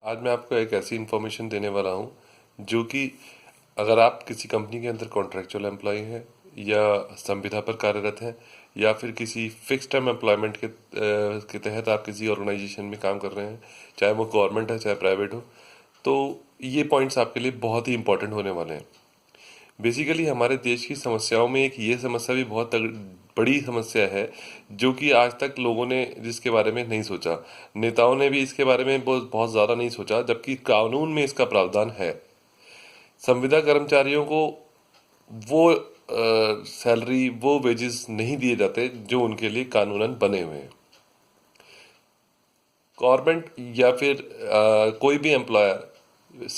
आज मैं आपको एक ऐसी इन्फॉर्मेशन देने वाला हूँ जो कि अगर आप किसी कंपनी के अंदर कॉन्ट्रैक्चुअल एम्प्लॉय हैं या संविदा पर कार्यरत हैं या फिर किसी फिक्स टर्म एम्प्लॉयमेंट के तहत आप किसी ऑर्गेनाइजेशन में काम कर रहे हैं, चाहे वो गवर्नमेंट है चाहे प्राइवेट हो, तो ये पॉइंट्स आपके लिए बहुत ही इंपॉर्टेंट होने वाले हैं। बेसिकली हमारे देश की समस्याओं में एक ये समस्या भी बहुत बड़ी समस्या है जो कि आज तक लोगों ने जिसके बारे में नहीं सोचा। नेताओं ने भी इसके बारे में बहुत बहुत ज़्यादा नहीं सोचा, जबकि कानून में इसका प्रावधान है। संविदा कर्मचारियों को वो सैलरी, वो वेजेस नहीं दिए जाते जो उनके लिए कानूनन बने हुए हैं। गवर्नमेंट या फिर कोई भी एम्प्लॉयर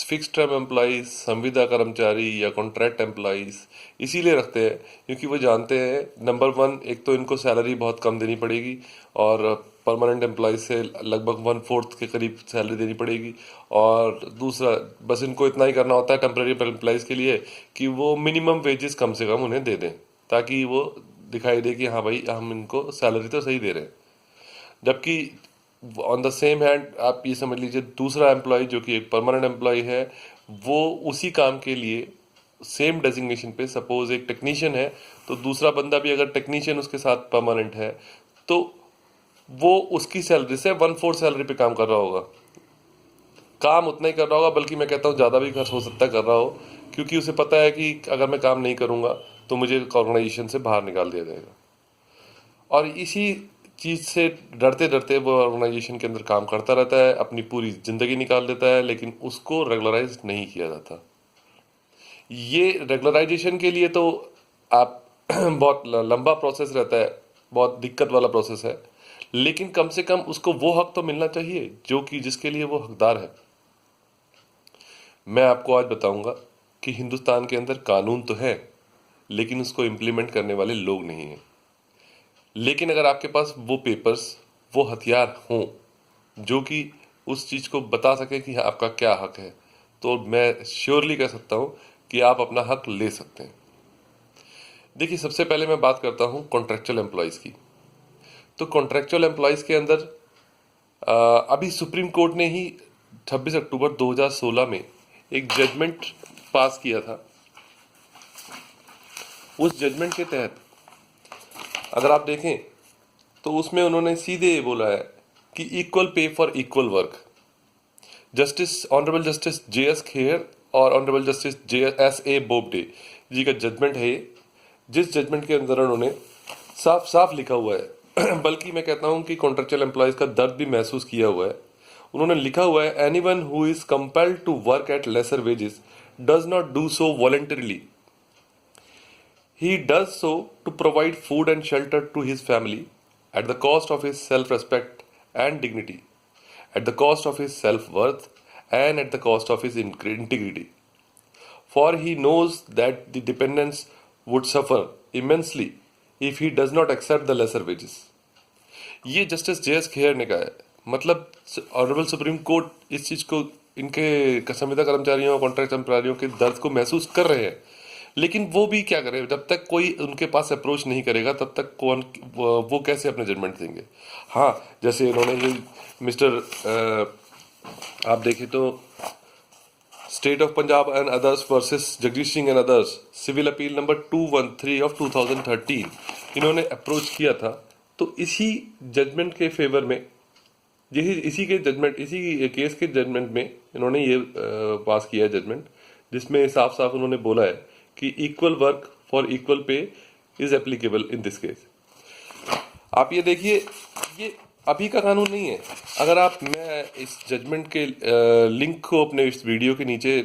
फिक्स टर्म एम्प्लॉइज, संविदा कर्मचारी या कॉन्ट्रैक्ट एम्प्लॉइज इसीलिए रखते हैं क्योंकि वो जानते हैं, नंबर वन, एक तो इनको सैलरी बहुत कम देनी पड़ेगी और परमानेंट एम्प्लॉइज से लगभग 1/4 के करीब सैलरी देनी पड़ेगी। और दूसरा, बस इनको इतना ही करना होता है टेम्प्रेरी एम्प्लॉइज के लिए कि वो मिनिमम वेजेस कम से कम उन्हें दे दें ताकि वो दिखाई दे कि हाँ भाई, हम इनको सैलरी तो सही दे रहे हैं। जबकि ऑन द सेम हैंड आप ये समझ लीजिए, दूसरा एम्प्लॉय जो कि एक परमानेंट एम्प्लॉय है, वो उसी काम के लिए सेम डेजिग्नेशन पे, सपोज एक टेक्नीशियन है तो दूसरा बंदा भी अगर टेक्नीशियन उसके साथ परमानेंट है तो वो उसकी सैलरी से 1/4 सैलरी पे काम कर रहा होगा। काम उतना ही कर रहा होगा, बल्कि मैं कहता हूँ ज़्यादा भी हो सकता है कर रहा हो, क्योंकि उसे पता है कि अगर मैं काम नहीं करूँगा तो मुझे ऑर्गेनाइजेशन से बाहर निकाल दिया जाएगा। और इसी चीज़ से डरते डरते वो ऑर्गेनाइजेशन के अंदर काम करता रहता है, अपनी पूरी ज़िंदगी निकाल देता है, लेकिन उसको रेगुलराइज नहीं किया जाता। ये रेगुलराइजेशन के लिए तो आप बहुत लंबा प्रोसेस रहता है, बहुत दिक्कत वाला प्रोसेस है, लेकिन कम से कम उसको वो हक तो मिलना चाहिए जो कि जिसके लिए वो हकदार है। मैं आपको आज बताऊंगा कि हिंदुस्तान के अंदर कानून तो है, लेकिन उसको इम्प्लीमेंट करने वाले लोग नहीं हैं। लेकिन अगर आपके पास वो पेपर्स, वो हथियार हों जो कि उस चीज़ को बता सके कि आपका क्या हक है, तो मैं श्योरली कह सकता हूँ कि आप अपना हक ले सकते हैं। देखिए, सबसे पहले मैं बात करता हूँ कॉन्ट्रेक्चुअल एम्प्लॉयज़ की। तो कॉन्ट्रेक्चुअल एम्प्लॉयज़ के अंदर अभी सुप्रीम कोर्ट ने ही 26 अक्टूबर 2016 में एक जजमेंट पास किया था। उस जजमेंट के तहत अगर आप देखें तो उसमें उन्होंने सीधे ये बोला है कि equal pay for equal work. Justice, honourable justice JS Kher और ऑनरेबल जस्टिस JS बोबडे जी का जजमेंट है ये, जिस जजमेंट के अंदर उन्होंने साफ साफ लिखा हुआ है बल्कि मैं कहता हूं कि कॉन्ट्रेक्चुअल एम्प्लॉयज का दर्द भी महसूस किया हुआ है। उन्होंने लिखा हुआ है, anyone who is compelled to work at lesser wages does not do so voluntarily. He does so to provide food and shelter to his family at the cost of his self-respect and dignity, at the cost of his self-worth, and at the cost of his integrity. For he knows that the dependents would suffer immensely if he does not accept the lesser wages. ये justice JS Kher ने कहा है। मतलब honourable supreme court इस चीज़ को, इनके संविदा कर्मचारियों और कॉन्ट्रैक्ट कर्मचारियों के दर्द को महसूस कर रहे हैं, लेकिन वो भी क्या करें, जब तक कोई उनके पास अप्रोच नहीं करेगा तब तक कौन वो कैसे अपने जजमेंट देंगे। हाँ, जैसे इन्होंने ये आप देखें तो state of Punjab and others versus Jagdish Singh and others, civil appeal number 213 of 2013 इन्होंने अप्रोच किया था। तो इसी जजमेंट के फेवर में, यही इसी के जजमेंट, इसी केस के जजमेंट में इन्होंने ये पास किया है जजमेंट, जिसमें साफ साफ उन्होंने बोला है कि equal work for equal pay is applicable in this case. आप ये देखिए, ये अभी का कानून नहीं है। अगर आप, मैं इस जजमेंट के लिंक को अपने इस वीडियो के नीचे,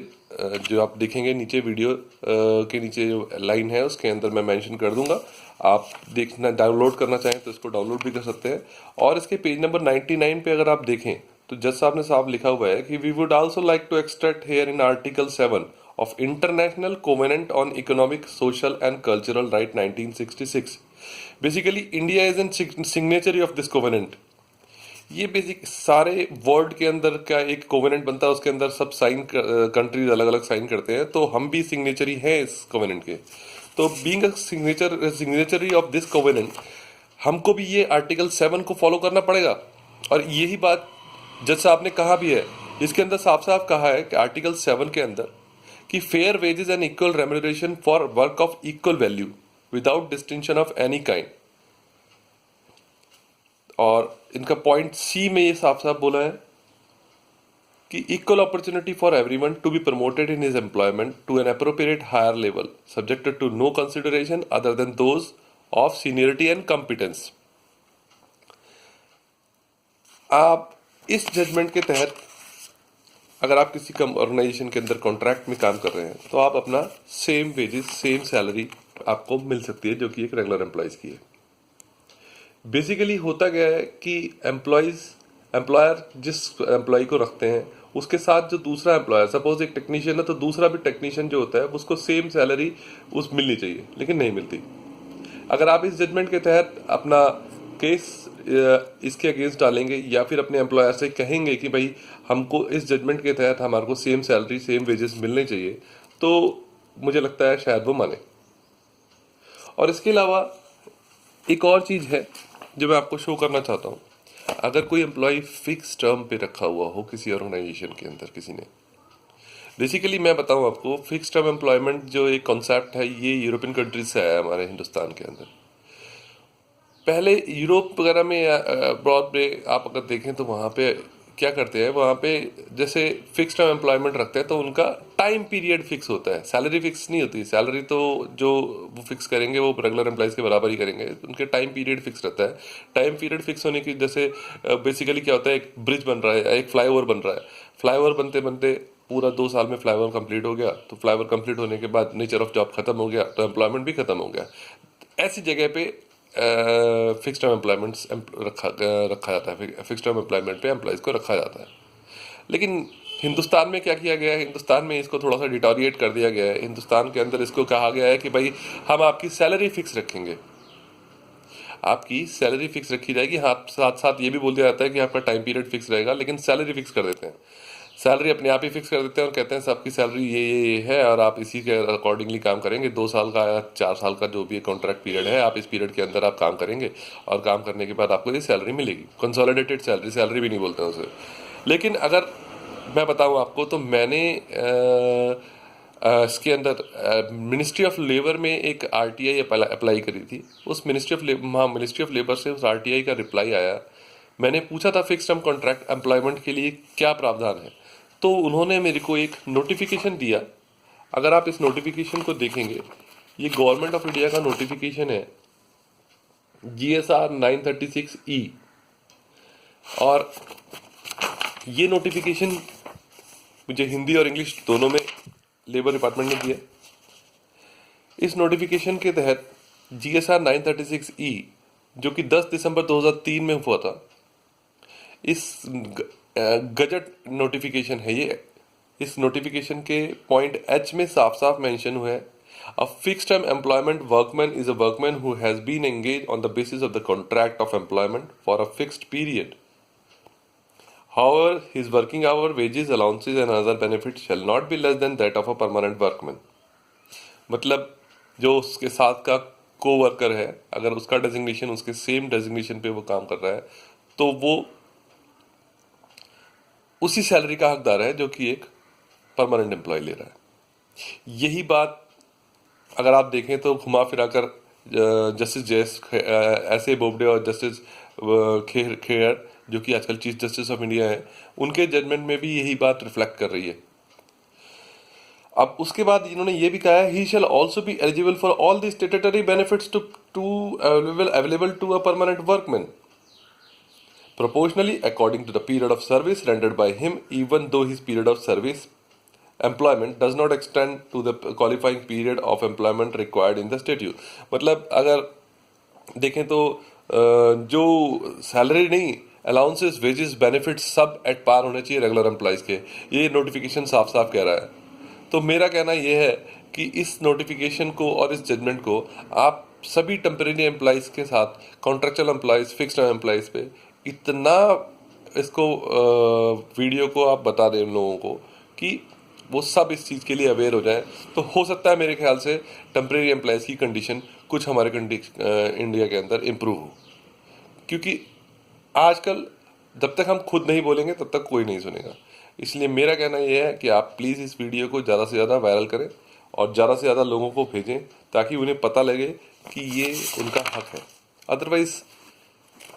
जो आप देखेंगे नीचे वीडियो के नीचे जो लाइन है उसके अंदर मैं मेंशन कर दूंगा। आप देखना, डाउनलोड करना चाहें तो इसको डाउनलोड भी कर सकते हैं। और इसके पेज नंबर 99 पे अगर आप देखें तो जज साहब ने साफ लिखा हुआ है कि we would also like to extract here in article 7 of International Covenant on Economic, Social and Cultural Right 1966. Basically, India is in signatory of this covenant. ये बेसिक सारे वर्ल्ड के अंदर का एक कोवेनेंट बनता है, उसके अंदर सब साइन कंट्रीज अलग अलग साइन करते हैं, तो हम भी सिग्नेचरी हैं इस कोवेनेंट के। तो being a signatory of this covenant, हमको भी ये आर्टिकल 7 को फॉलो करना पड़ेगा। और यही बात जज साहब ने कहा भी है इसके अंदर साफ साफ कहा है कि आर्टिकल 7 के अंदर कि fair wages and equal remuneration for work of equal value without distinction of any kind. और इनका पॉइंट सी में ये साफ साफ बोला है कि equal opportunity for everyone to be promoted in his employment to an appropriate higher level subjected to no consideration other than those of seniority and competence. आप इस जजमेंट के तहत अगर आप किसी ऑर्गेनाइजेशन के अंदर कॉन्ट्रैक्ट में काम कर रहे हैं तो आप अपना सेम वेजेस सेम सैलरी आपको मिल सकती है जो कि एक रेगुलर एम्प्लॉयज की है। बेसिकली होता क्या है कि एम्प्लॉयर जिस एम्प्लॉय को रखते हैं उसके साथ जो दूसरा एम्प्लॉयर, सपोज एक टेक्नीशियन है तो दूसरा भी टेक्नीशियन जो होता है उसको सेम सैलरी उस मिलनी चाहिए, लेकिन नहीं मिलती। अगर आप इस जजमेंट के तहत अपना केस इसके अगेंस्ट डालेंगे या फिर अपने एम्प्लॉयर से कहेंगे कि भाई हमको इस जजमेंट के तहत हमारे को सेम सैलरी सेम वेजेस मिलने चाहिए, तो मुझे लगता है शायद वो माने। और इसके अलावा एक और चीज़ है जो मैं आपको शो करना चाहता हूँ। अगर कोई एम्प्लॉय फिक्स टर्म पे रखा हुआ हो किसी ऑर्गेनाइजेशन के अंदर किसी ने, बेसिकली मैं बताऊँ आपको, फिक्स टर्म एम्प्लॉयमेंट जो एक कॉन्सेप्ट है ये यूरोपियन कंट्रीज से आया है हमारे हिंदुस्तान के अंदर। पहले यूरोप वगैरह में अब्रॉड में आप अगर देखें तो वहाँ पे क्या करते हैं, वहाँ पे जैसे फिक्स टर्म एम्प्लॉयमेंट रखते हैं तो उनका टाइम पीरियड फिक्स होता है, सैलरी फिक्स नहीं होती। सैलरी तो जो वो फिक्स करेंगे वो रेगुलर एम्प्लॉयज़ के बराबर ही करेंगे, उनके टाइम पीरियड फिक्स रहता है। टाइम पीरियड फिक्स होने की जैसे बेसिकली क्या होता है, एक ब्रिज बन रहा है, एक फ्लाईओवर बन रहा है, फ्लाईओवर बनते बनते पूरा 2 साल में फ्लाईओवर कंप्लीट हो गया, तो फ्लाईओवर कंप्लीट होने के बाद नेचर ऑफ जॉब खत्म हो गया तो एम्प्लॉयमेंट भी खत्म हो गया। ऐसी जगह पे फिक्स टर्म एम्प्लॉयमेंट्स रखा जाता है, फिक्स टर्म एम्प्लॉयमेंट पे एम्प्लॉयज़ को रखा जाता है। लेकिन हिंदुस्तान में क्या किया गया है, हिंदुस्तान में इसको थोड़ा सा डिटोरिएट कर दिया गया है। हिंदुस्तान के अंदर इसको कहा गया है कि भाई हम आपकी सैलरी फिक्स रखेंगे, आपकी सैलरी फिक्स रखी जाएगी। हाँ, साथ साथ ये भी बोल दिया जाता है कि आपका टाइम पीरियड फिक्स रहेगा, लेकिन सैलरी फिक्स कर देते हैं। सैलरी अपने आप ही फिक्स कर देते हैं और कहते हैं सबकी सैलरी ये है और आप इसी के अकॉर्डिंगली काम करेंगे। 2 साल का या 4 साल का जो भी कॉन्ट्रैक्ट पीरियड है, आप इस पीरियड के अंदर आप काम करेंगे और काम करने के बाद आपको ये सैलरी मिलेगी। कंसोलिडेटेड सैलरी भी नहीं बोलते हैं उसे। लेकिन अगर मैं बताऊं आपको तो मैंने इसके अंदर मिनिस्ट्री ऑफ लेबर में एक आरटीआई अप्लाई करी थी। उस मिनिस्ट्री ऑफ लेबर से उस आरटीआई का रिप्लाई आया। मैंने पूछा था फिक्स टर्म कॉन्ट्रैक्ट एम्प्लॉयमेंट के लिए क्या प्रावधान है, तो उन्होंने मेरे को एक नोटिफिकेशन दिया। अगर आप इस नोटिफिकेशन को देखेंगे, ये गवर्नमेंट ऑफ इंडिया का नोटिफिकेशन है, GSR 936E। और ये नोटिफिकेशन मुझे हिंदी और इंग्लिश दोनों में लेबर डिपार्टमेंट ने दिया। इस नोटिफिकेशन के तहत GSR 936E जो कि 10 दिसंबर 2003 में हुआ था, इस गजट नोटिफिकेशन है ये। इस नोटिफिकेशन के पॉइंट H में साफ साफ मेंशन हुआ है, a fix term employment workman is a workman who has been engage on the basis of the contract of employment for a fixed period. However, his working hour, wages, allowances and other benefits shall not be less than that of a permanent workman। मतलब जो उसके साथ का को worker है, अगर उसका designation उसके सेम डेजिग्नेशन पे वो काम कर रहा है तो वो उसी सैलरी का हकदार है जो कि एक परमानेंट एम्प्लॉय ले रहा है। यही बात अगर आप देखें तो घुमा फिरा कर जस्टिस ऐसे बोबडे और जस्टिस खेर जो कि आजकल चीफ जस्टिस ऑफ इंडिया है, उनके जजमेंट में भी यही बात रिफ्लेक्ट कर रही है। अब उसके बाद इन्होंने ये भी कहा है, he shall also be eligible for all the statutory benefits to available to a permanent workman proportionally according to the period of service rendered by him, even though his period of service employment does not extend to the qualifying period of employment required in the statute। मतलब अगर देखें तो जो salary नहीं, allowances, wages, benefits सब at par होने चाहिए regular employees के। ये नोटिफिकेशन साफ साफ कह रहा है। तो मेरा कहना यह है कि इस नोटिफिकेशन को और इस जजमेंट को आप सभी टेम्परेरी एम्प्लॉयज़ के साथ, contractual employees, fixed term employees पे इतना इसको वीडियो को आप बता दें उन लोगों को कि वो सब इस चीज़ के लिए अवेयर हो जाए, तो हो सकता है मेरे ख्याल से टेम्परेरी एम्प्लॉयज़ की कंडीशन कुछ हमारे इंडिया के अंदर इम्प्रूव हो। क्योंकि आजकल जब तक हम खुद नहीं बोलेंगे तब तक कोई नहीं सुनेगा। इसलिए मेरा कहना यह है कि आप प्लीज़ इस वीडियो को ज़्यादा से ज़्यादा वायरल करें और ज़्यादा से ज़्यादा लोगों को भेजें ताकि उन्हें पता लगे कि ये उनका हक है। अदरवाइज़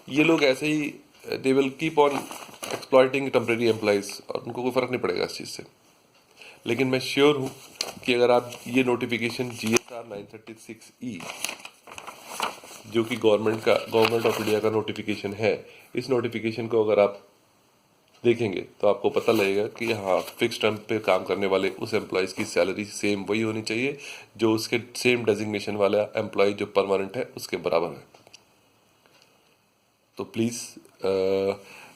ये लोग ऐसे ही they will keep on exploiting temporary employees और उनको कोई फ़र्क नहीं पड़ेगा इस चीज़ से। लेकिन मैं श्योर हूँ कि अगर आप ये नोटिफिकेशन GSR 936E जो कि गवर्नमेंट ऑफ इंडिया का नोटिफिकेशन है, इस नोटिफिकेशन को अगर आप देखेंगे तो आपको पता लगेगा कि हाँ, फिक्स टर्म पे काम करने वाले उस एम्प्लॉयज़ की सैलरी सेम वही होनी चाहिए जो उसके सेम डेजिग्नेशन वाला एम्प्लॉय जो परमानेंट है उसके बराबर है। तो प्लीज़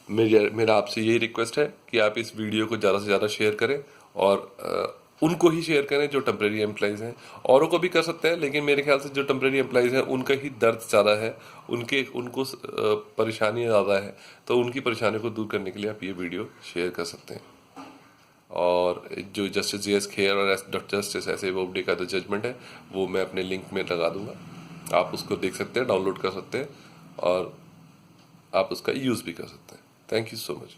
मेरा आपसे यही रिक्वेस्ट है कि आप इस वीडियो को ज़्यादा से ज़्यादा शेयर करें और उनको ही शेयर करें जो टेम्प्रेरी एम्प्लॉइज़ हैं। औरों को भी कर सकते हैं, लेकिन मेरे ख्याल से जो टेम्प्रेरी एम्प्लॉइज़ हैं उनका ही दर्द ज़्यादा है, उनको परेशानी ज़्यादा है, तो उनकी परेशानी को दूर करने के लिए आप ये वीडियो शेयर कर सकते हैं। और जो जस्टिस JS खेर और जस्टिस ऐसे बोबडे का जो जजमेंट है वो मैं अपने लिंक में लगा दूंगा, आप उसको देख सकते हैं, डाउनलोड कर सकते हैं और आप उसका यूज़ भी कर सकते हैं। Thank you so much.